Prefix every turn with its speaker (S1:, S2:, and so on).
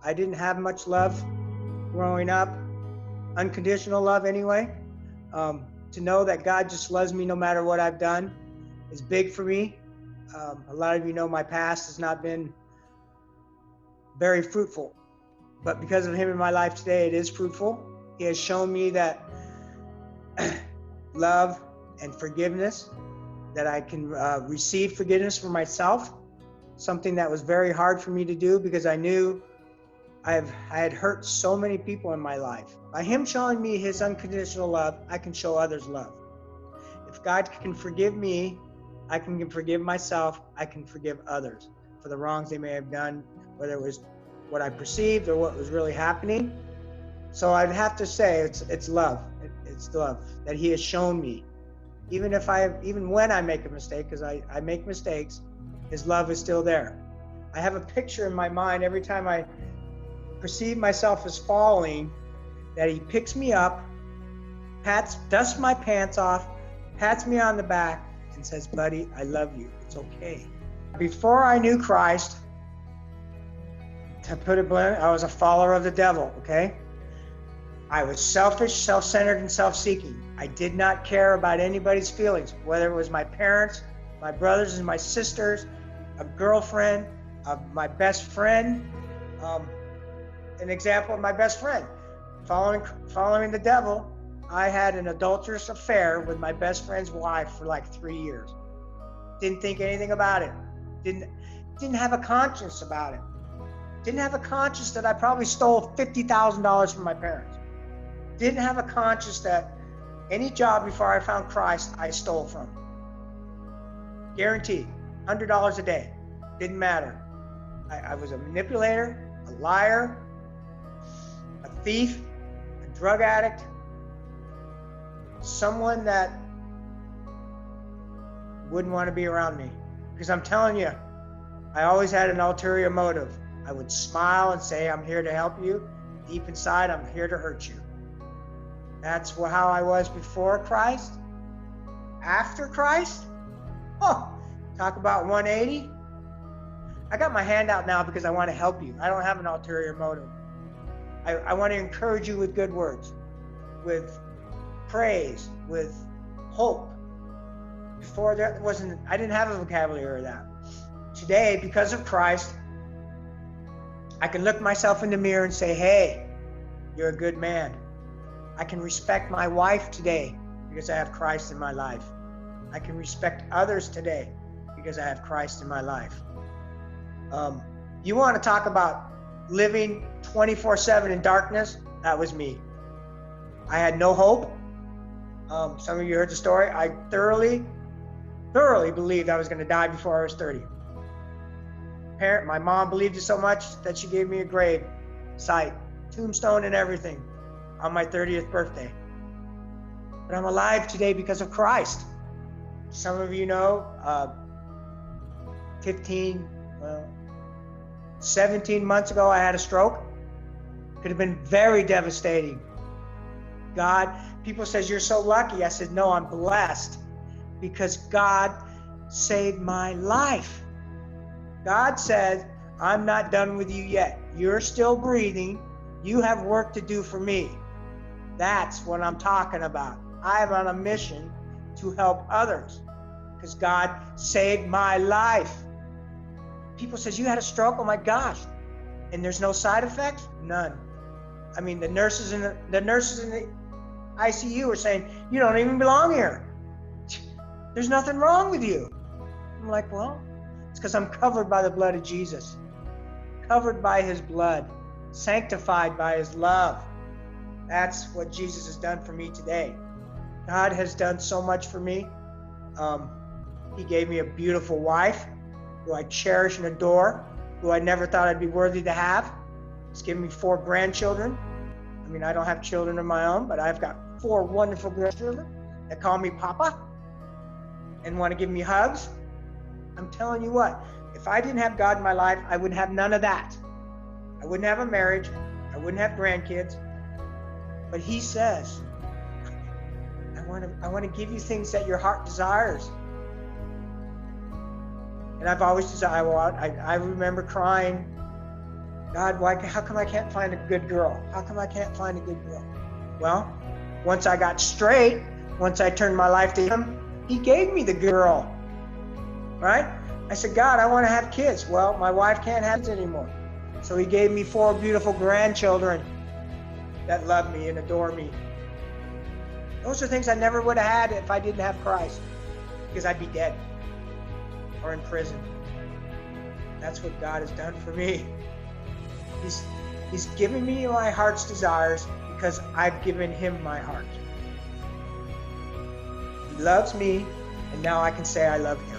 S1: I didn't have much love growing up, unconditional love anyway. To know that God just loves me no matter what I've done is big for me. A lot of you know my past has not been very fruitful, but because of him in my life today, it is fruitful. He has shown me that love and forgiveness, that I can receive forgiveness for myself, something that was very hard for me to do because I knew I had hurt so many people in my life. By him showing me his unconditional love, I can show others love. If God can forgive me, I can forgive myself, I can forgive others for the wrongs they may have done, whether it was what I perceived or what was really happening. So I'd have to say it's love. It's love that he has shown me. Even when I make a mistake, because I make mistakes, his love is still there. I have a picture in my mind every time I perceive myself as falling, that he picks me up, dusts my pants off, pats me on the back, and says, buddy, I love you. It's okay. Before I knew Christ, to put it bluntly, I was a follower of the devil, okay? I was selfish, self-centered, and self-seeking. I did not care about anybody's feelings, whether it was my parents, my brothers and my sisters, a girlfriend, my best friend. An example of my best friend. Following the devil, I had an adulterous affair with my best friend's wife for like 3 years. Didn't think anything about it. Didn't have a conscience about it. Didn't have a conscience that I probably stole $50,000 from my parents. Didn't have a conscience that any job before I found Christ I stole from. Guaranteed, $100 a day. Didn't matter. I was a manipulator, a liar, a thief, a drug addict, someone that wouldn't want to be around me. Because I'm telling you, I always had an ulterior motive. I would smile and say, I'm here to help you. Deep inside, I'm here to hurt you. That's how I was before Christ. After Christ, talk about 180. I got my hand out now because I want to help you. I don't have an ulterior motive. I want to encourage you with good words, with praise, with hope. Before I didn't have a vocabulary of that. Today, because of Christ, I can look myself in the mirror and say, hey, you're a good man. I can respect my wife today because I have Christ in my life. I can respect others today because I have Christ in my life. You want to talk about living 24/7 in darkness? That was me. I had no hope. Some of you heard the story. I thoroughly believed I was going to die before I was 30. My mom believed it so much that she gave me a grave site, tombstone and everything on my 30th birthday. But I'm alive today because of Christ. Some of you know, 17 months ago, I had a stroke. Could have been very devastating. People says, you're so lucky. I said, no, I'm blessed because God saved my life. God said, I'm not done with you yet. You're still breathing. You have work to do for me. That's what I'm talking about. I'm on a mission to help others because God saved my life. People says, you had a stroke? Oh my gosh. And there's no side effects? None. I mean, the nurses in the ICU are saying, you don't even belong here. There's nothing wrong with you. I'm like, well, it's because I'm covered by the blood of Jesus, covered by his blood, sanctified by his love. That's what Jesus has done for me today. God has done so much for me. He gave me a beautiful wife who I cherish and adore, who I never thought I'd be worthy to have. He's given me 4 grandchildren. I mean, I don't have children of my own, but I've got 4 wonderful grandchildren that call me Papa and want to give me hugs. I'm telling you what, if I didn't have God in my life, I would have none of that. I wouldn't have a marriage. I wouldn't have grandkids. But he says, I want to give you things that your heart desires. And I've always desired. I remember crying God, how come I can't find a good girl? How come I can't find a good girl? Well, once I got straight, once I turned my life to Him, He gave me the girl, right? I said, God, I want to have kids. Well, my wife can't have kids anymore. So He gave me 4 beautiful grandchildren that love me and adore me. Those are things I never would have had if I didn't have Christ, because I'd be dead or in prison. That's what God has done for me. He's given me my heart's desires because I've given Him my heart. He loves me, and now I can say I love Him.